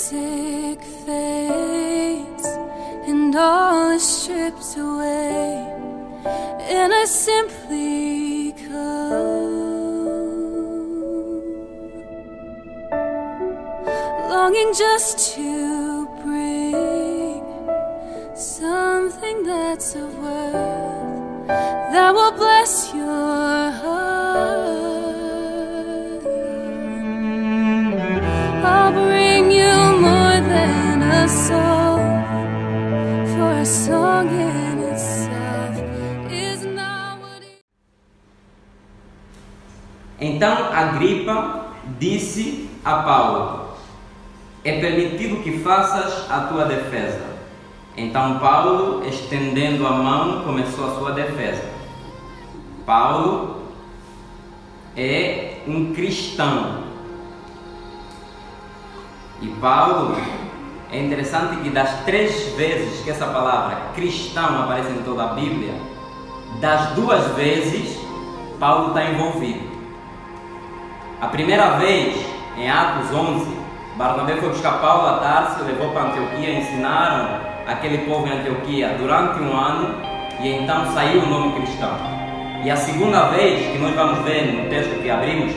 music fades and all is stripped away, and I simply come, longing just to bring something that's of worth that will bless your heart. I'll bring you more than a song, for a song in itself is not what it... Então Agripa disse a Paulo: é permitido que faças a tua defesa. Então Paulo, estendendo a mão, começou a sua defesa. Paulo é um cristão. E Paulo, é interessante que das 3 vezes que essa palavra cristão aparece em toda a Bíblia, das 2 vezes Paulo está envolvido. A primeira vez, em Atos 11, Barnabé foi buscar Paulo a Tarso, levou para Antioquia, ensinaram aquele povo em Antioquia durante 1 ano, e então saiu o nome cristão. E a segunda vez, que nós vamos ver no texto que abrimos,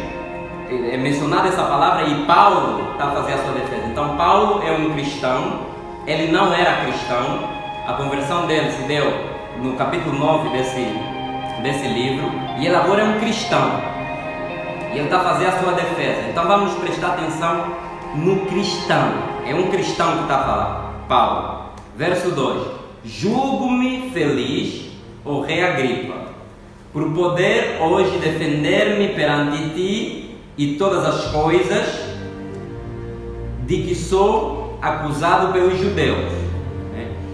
é mencionada essa palavra e Paulo está a fazer a sua defesa. Então Paulo é um cristão, ele não era cristão, a conversão dele se deu no capítulo 9 desse livro, e ele agora é um cristão, e ele está a fazer a sua defesa. Então vamos prestar atenção no cristão, é um cristão que está a falar, Paulo. Verso 2: julgo-me feliz, ó rei Agripa, por poder hoje defender-me perante ti e todas as coisas de que sou acusado pelos judeus.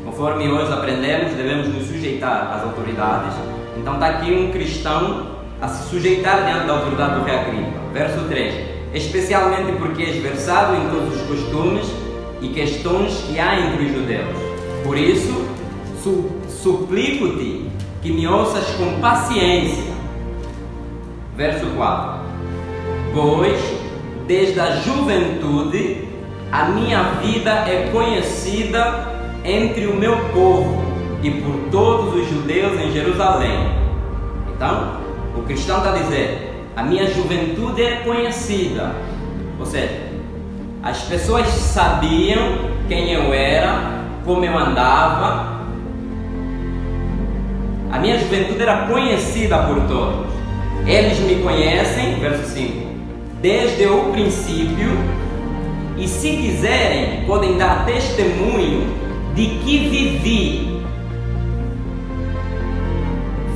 Conforme hoje aprendemos, devemos nos sujeitar às autoridades. Então está aqui um cristão a se sujeitar diante da autoridade do rei Agripa. Verso 3: especialmente porque és versado em todos os costumes e questões que há entre os judeus. Por isso, suplico-te que me ouças com paciência. Verso 4: pois desde a juventude a minha vida é conhecida entre o meu povo e por todos os judeus em Jerusalém. Então, o cristão está a dizer: a minha juventude é conhecida, ou seja, as pessoas sabiam quem eu era, como eu andava. A minha juventude era conhecida por todos. Eles me conhecem, verso 5, desde o princípio, e se quiserem podem dar testemunho de que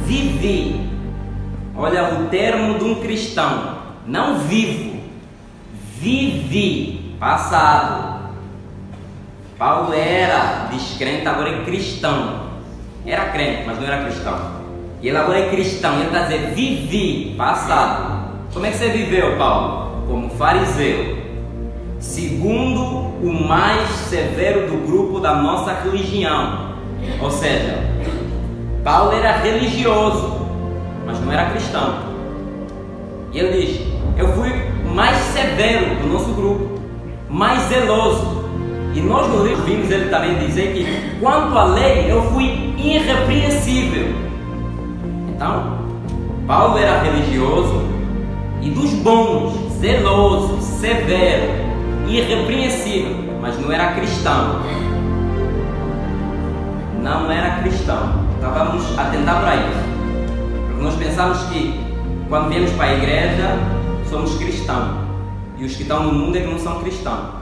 vivi. Olha o termo de um cristão, não vivo, vivi, passado. Paulo era descrente, agora é cristão. Era crente, mas não era cristão. E ele agora é cristão, ele está a dizer vivi, passado. Como é que você viveu, Paulo? Como fariseu, segundo o mais severo do grupo da nossa religião. Ou seja, Paulo era religioso, mas não era cristão. E ele diz: eu fui mais severo do nosso grupo, mais zeloso. E nós no livro vimos ele também dizer que quanto à lei eu fui irrepreensível. Então, Paulo era religioso e dos bons, zeloso, severo, irrepreensível, mas não era cristão. Não era cristão. Então vamos atentar para isso. Porque nós pensamos que quando viemos para a igreja somos cristãos, e os que estão no mundo é que não são cristãos.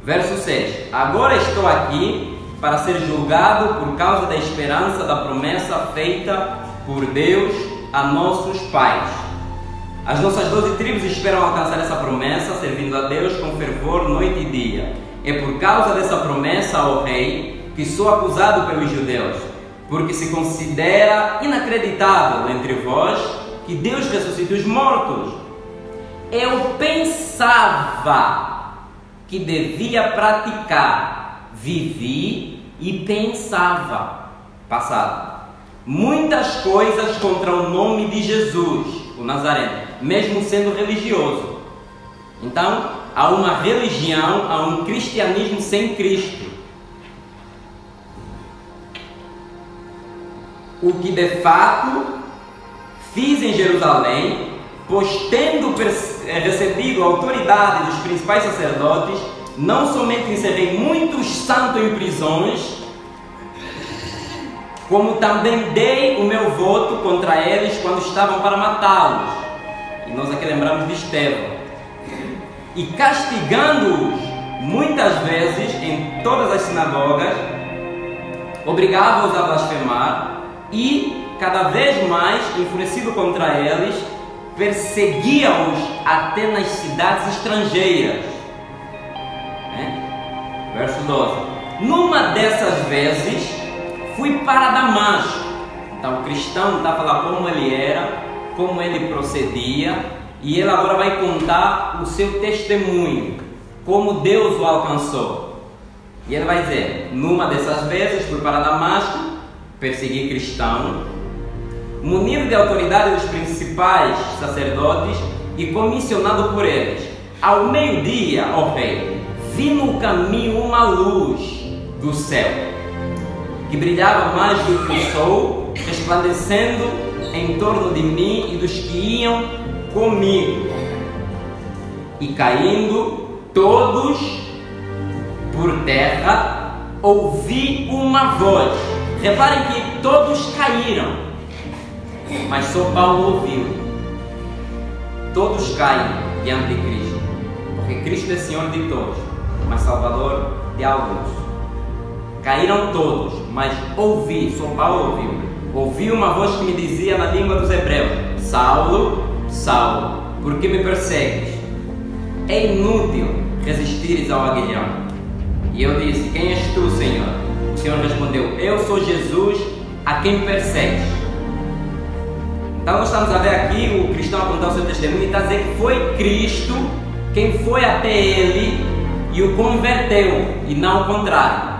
Verso 6: agora estou aqui para ser julgado por causa da esperança da promessa feita por Deus a nossos pais. As nossas 12 tribos esperam alcançar essa promessa, servindo a Deus com fervor noite e dia. É por causa dessa promessa, ó rei, que sou acusado pelos judeus, porque se considera inacreditável entre vós que Deus ressuscite os mortos. Eu pensava que devia praticar, vivi e pensava, passado, muitas coisas contra o nome de Jesus, o Nazareno, mesmo sendo religioso. Então, a uma religião, a um cristianismo sem Cristo. O que de fato fiz em Jerusalém, pois tendo recebido a autoridade dos principais sacerdotes, não somente encerrei muitos santos em prisões, como também dei o meu voto contra eles quando estavam para matá-los. E nós aqui lembramos de Estevão. E castigando-os muitas vezes em todas as sinagogas, obrigava-os a blasfemar e, cada vez mais, enfurecido contra eles, perseguia-os até nas cidades estrangeiras. Verso 12. Numa dessas vezes, fui para Damasco. Então o cristão está a falar como ele era, como ele procedia, e ele agora vai contar o seu testemunho, como Deus o alcançou. E ele vai dizer: numa dessas vezes fui para Damasco, persegui cristão, munido de autoridade dos principais sacerdotes e comissionado por eles. Ao meio-dia, ó rei, vi no caminho uma luz do céu, que brilhava mais do que o sol, resplandecendo em torno de mim e dos que iam comigo. E caindo todos por terra, ouvi uma voz. Reparem que todos caíram, mas só Paulo ouviu. Todos caem diante de Cristo, porque Cristo é Senhor de todos, mas Salvador de alguns. Caíram todos, mas ouvi, só Paulo ouviu. Ouvi uma voz que me dizia na língua dos hebreus: Saulo, Saulo, por que me persegues? É inútil resistires ao aguilhão. E eu disse: quem és tu, Senhor? O Senhor respondeu: eu sou Jesus, a quem persegues. Então nós estamos a ver aqui o cristão a contar o seu testemunho e está a dizer que foi Cristo quem foi até ele e o converteu, e não o contrário.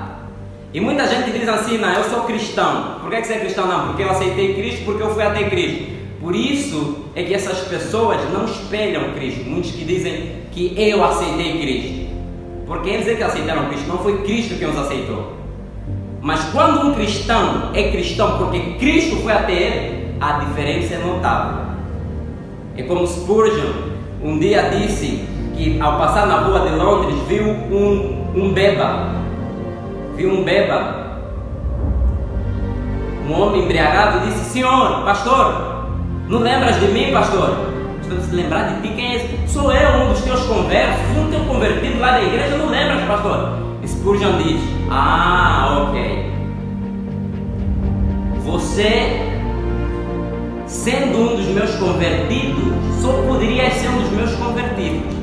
E muita gente diz assim: não, eu sou cristão. Por que você é cristão? Não, porque eu aceitei Cristo, porque eu fui até Cristo. Por isso é que essas pessoas não espelham Cristo. Muitos que dizem que eu aceitei Cristo, porque eles é que aceitaram Cristo, não foi Cristo quem os aceitou. Mas quando um cristão é cristão porque Cristo foi até ele, a diferença é notável. É como Spurgeon um dia disse que ao passar na rua de Londres viu um bêbado. Viu um bêbado, um homem embriagado, e disse: senhor, pastor, não lembras de mim, pastor? Estou se lembrar de ti, quem é esse? Sou eu, um dos teus conversos, um teu convertido lá da igreja, não lembras, pastor? Spurgeon diz: ah, ok. Você, sendo um dos meus convertidos, só poderia ser um dos meus convertidos.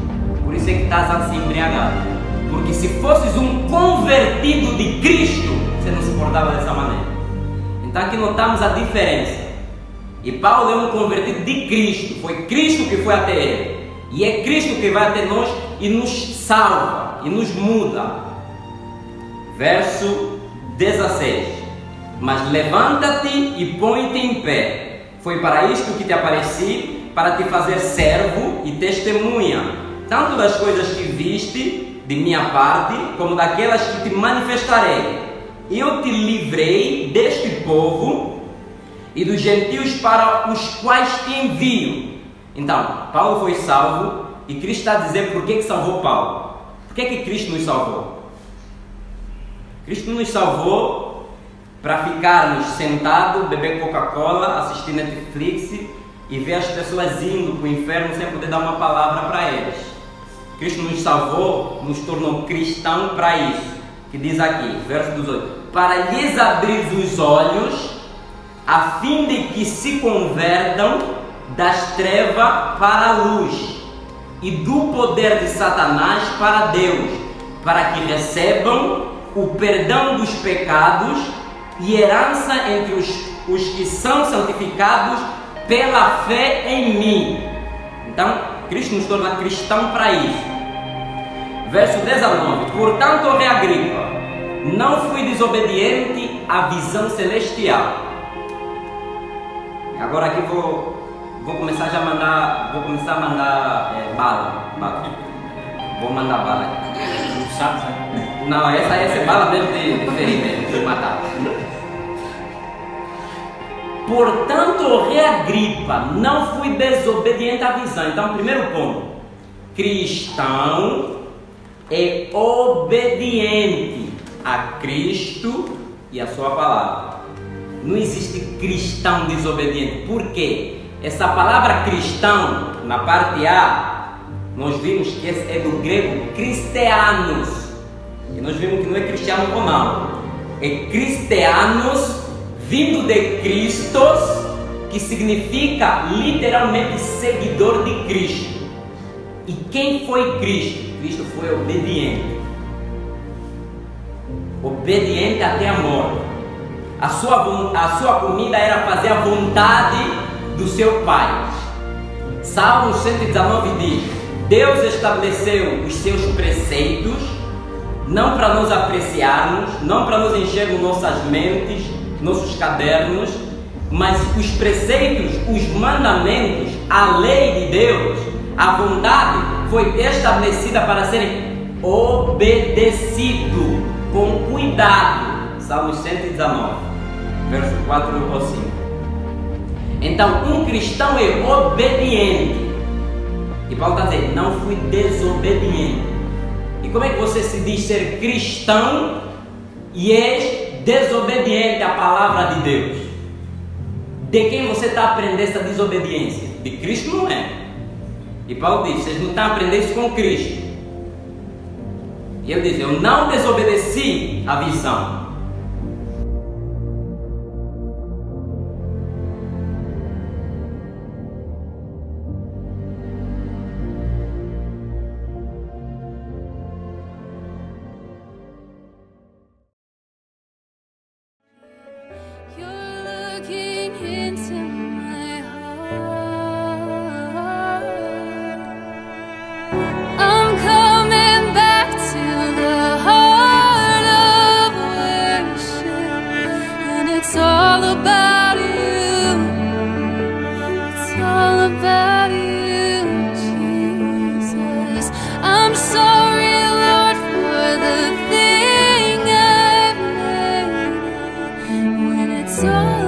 Por isso é que estás assim embriagado. Porque se fosses um convertido de Cristo, você não se portava dessa maneira. Então aqui notamos a diferença. E Paulo é um convertido de Cristo. Foi Cristo que foi até ele. E é Cristo que vai até nós e nos salva e nos muda. Verso 16. Mas levanta-te e põe-te em pé. Foi para isto que te apareci, para te fazer servo e testemunha, tanto das coisas que viste de minha parte, como daquelas que te manifestarei. Eu te livrei deste povo e dos gentios para os quais te envio. Então, Paulo foi salvo e Cristo está a dizer por que salvou Paulo. Por que Cristo nos salvou? Cristo nos salvou para ficarmos sentados, beber Coca-Cola, assistir Netflix e ver as pessoas indo para o inferno sem poder dar uma palavra para eles. Cristo nos salvou, nos tornou cristão para isso, que diz aqui, verso 18: para lhes abrir os olhos, a fim de que se convertam das trevas para a luz e do poder de Satanás para Deus, para que recebam o perdão dos pecados e herança entre os que são santificados pela fé em mim. Então, Cristo nos torna cristão para isso. Verso 19: portanto, ó rei Agripa, não fui desobediente à visão celestial. Agora aqui vou começar a mandar bala. Vou mandar bala. Não sabe, né? Não, essa é bala mesmo de ferir mesmo, de matar. Portanto, rei Agripa, não fui desobediente à visão. Então, primeiro ponto: cristão é obediente a Cristo e a sua palavra. Não existe cristão desobediente. Por quê? Essa palavra cristão, na parte A, nós vimos que é do grego cristianos. E nós vimos que não é cristiano com não. É cristianos, vindo de Cristos, que significa literalmente seguidor de Cristo. E quem foi Cristo? Cristo foi obediente. Obediente até a morte. A sua comida era fazer a vontade do seu Pai. Salmo 119 diz: Deus estabeleceu os seus preceitos, não para nos apreciarmos, não para nos enchermos nossas mentes, nossos cadernos, mas os preceitos, os mandamentos, a lei de Deus, a vontade foi estabelecida para serem obedecido com cuidado. Salmos 119, verso 4 ou 5. Então, um cristão é obediente. E Paulo está dizendo: não fui desobediente. E como é que você se diz ser cristão e és desobediente à palavra de Deus? De quem você está aprendendo essa desobediência? De Cristo não é. E Paulo diz: vocês não estão aprendendo isso com Cristo. E ele diz: eu não desobedeci à visão. So